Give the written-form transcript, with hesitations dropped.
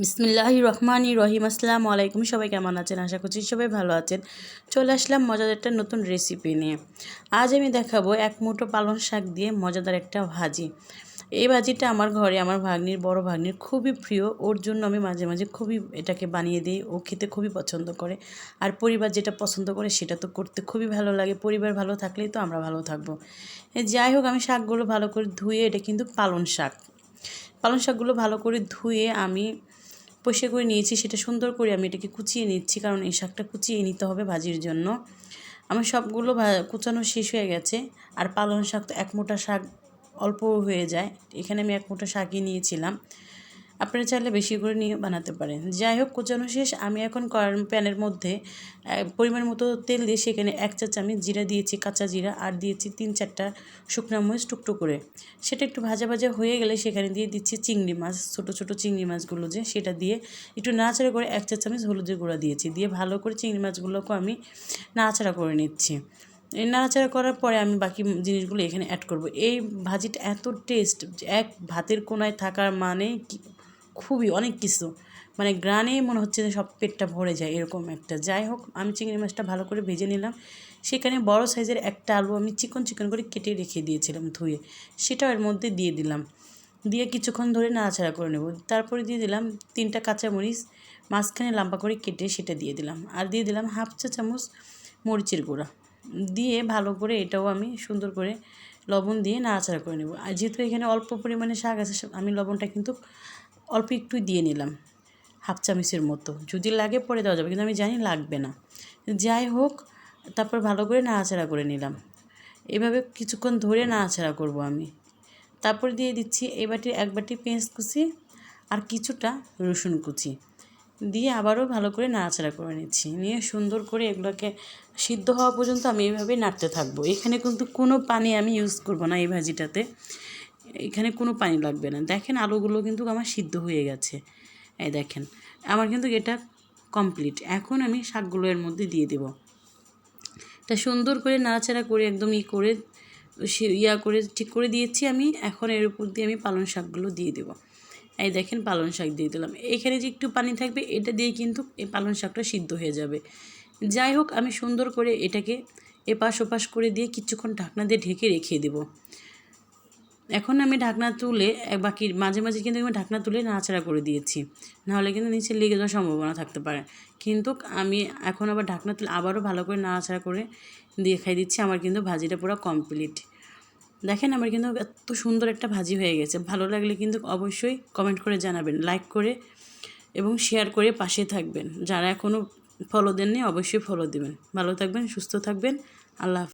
বিসমিল্লাহির রহমানির রহিম। আসসালামু আলাইকুম। সবাই কেমন আছেন? আশা করছি সবাই ভালো আছেন। চলে আসলাম মজাদার একটা নতুন রেসিপি নিয়ে। আজ আমি দেখাবো এক মুঠো পালং শাক দিয়ে মজাদার একটা ভাজি। এই ভাজিটা আমার ঘরে আমার বড় ভাগ্নির খুবই প্রিয়। ওর জন্য আমি মাঝে মাঝে খুবই এটাকে বানিয়ে দিই। ও খেতে খুবই পছন্দ করে। আর পরিবার যেটা পছন্দ করে সেটা তো করতে খুবই ভালো লাগে। পরিবার ভালো থাকলেই তো আমরা ভালো থাকবো। যাই হোক, আমি শাকগুলো ভালো করে ধুয়ে, এটা কিন্তু পালং শাকগুলো ভালো করে ধুয়ে আমি পরিষ্কার করে নিয়েছি। সেটা সুন্দর করে আমি এটাকে কুচিয়ে নিচ্ছি, কারণ এই শাকটা কুচিয়ে নিতে হবে ভাজির জন্য। আমার সবগুলো কুচানো শেষ হয়ে গেছে। আর পালং শাক তো এক মুঠা শাক অল্প হয়ে যায়। এখানে আমি এক মুঠা শাকই নিয়েছিলাম। আপনারা চাইলে বেশি করে নিয়ে বানাতে পারেন। যাই হোক, কুচানো শেষ। আমি এখন প্যানের মধ্যে পরিমাণ মতো তেল দিয়ে সেখানে 1 চা চামচ জিরা দিয়েছি, কাঁচা জিরা, আর দিয়েছি 3-4টা শুকনো মরিচ টুকটো করে। সেটা একটু ভাজা ভাজা হয়ে গেলে সেখানে দিয়ে দিচ্ছি চিংড়ি মাছ, ছোটো ছোটো চিংড়ি মাছগুলো যে সেটা দিয়ে একটু নাড়াচাড়া করে 1 চা চামচ হলুদের গুঁড়া দিয়েছি। দিয়ে ভালো করে চিংড়ি মাছগুলোকে আমি নাড়াচাড়া করে নিচ্ছি। এই নাড়াচাড়া করার পরে আমি বাকি জিনিসগুলো এখানে অ্যাড করব। এই ভাজিটা এত টেস্ট, এক ভাতের কোনায় থাকার মানে খুবই অনেক কিছু, মানে গ্রানে মনে হচ্ছে যে সব পেটটা ভরে যায় এরকম একটা। যাই হোক, আমি চিংড়ি মাছটা ভালো করে ভেজে নিলাম। সেখানে বড় সাইজের একটা আলু আমি চিকন চিকন করে কেটে রেখে দিয়েছিলাম ধুয়ে, সেটাও এর মধ্যে দিয়ে দিলাম। দিয়ে কিছুক্ষণ ধরে নাড়াচাড়া করে নেব। তারপরে দিয়ে দিলাম 3টা কাঁচামরিচ মাঝখানে লম্বা করে কেটে সেটা দিয়ে দিলাম। আর দিয়ে দিলাম 1/2 চা চামচ মরিচের গুঁড়া। দিয়ে ভালো করে এটাও আমি সুন্দর করে লবণ দিয়ে নাড়াচাড়া করে নেব। আর যেহেতু এখানে অল্প পরিমাণে শাক আছে, আমি লবণটা কিন্তু অল্প একটু দিয়ে নিলাম, 1/2 চামচের মতো। যদি লাগে পরে দেওয়া যাবে, কিন্তু আমি জানি লাগবে না। যাই হোক, তারপর ভালো করে নাড়াচাড়া করে নিলাম। এভাবে কিছুক্ষণ ধরে নাড়াচাড়া করব আমি। তারপর দিয়ে দিচ্ছি এক বাটি পেঁয়াজ কুচি আর কিছুটা রসুন কুচি দিয়ে আবারও ভালো করে নাড়াচাড়া করে নিচ্ছি। নিয়ে সুন্দর করে এগুলোকে সিদ্ধ হওয়া পর্যন্ত আমি এইভাবে নাড়তে থাকবো। এখানে কিন্তু কোনো পানি আমি ইউজ করব না এই ভাজিটাতে। এখানে কোনো পানি লাগবে না। দেখেন, আলুগুলো কিন্তু আমার সিদ্ধ হয়ে গেছে। এই দেখেন, আমার কিন্তু এটা কমপ্লিট। এখন আমি শাকগুলো এর মধ্যে দিয়ে দেব। এটা সুন্দর করে নাড়াচাড়া করে একদম করে ঠিক করে দিয়েছি আমি। এখন এর উপর দিয়ে আমি পালং শাকগুলো দিয়ে দেব। এই দেখেন, পালং শাক দিয়ে দিলাম। এখানে যে একটু পানি থাকবে, এটা দিয়ে কিন্তু এই পালং শাকটা সিদ্ধ হয়ে যাবে। যাই হোক, আমি সুন্দর করে এটাকে এপাশ ওপাশ করে দিয়ে কিছুক্ষণ ঢাকনা দিয়ে ঢেকে রেখে দেব। এখন আমি ঢাকনা তুলে বাকি মাঝে মাঝে কিন্তু আমি ঢাকনা তুলে নাড়াচাড়া করে দিয়েছি, নাহলে কিন্তু নিচে লেগে যাওয়ার সম্ভাবনা থাকতে পারে। কিন্তু আমি এখন আবার ঢাকনা তুলে আবারও ভালো করে নাড়াচাড়া করে দেখাই দিচ্ছি। আমার কিন্তু ভাজিটা পুরো কমপ্লিট। দেখেন, আমার কিন্তু এত সুন্দর একটা ভাজি হয়ে গেছে। ভালো লাগলে কিন্তু অবশ্যই কমেন্ট করে জানাবেন, লাইক করে এবং শেয়ার করে পাশে থাকবেন। যারা এখনও ফলো দেননি অবশ্যই ফলো দেবেন। ভালো থাকবেন, সুস্থ থাকবেন। আল্লাহ হাফেজ।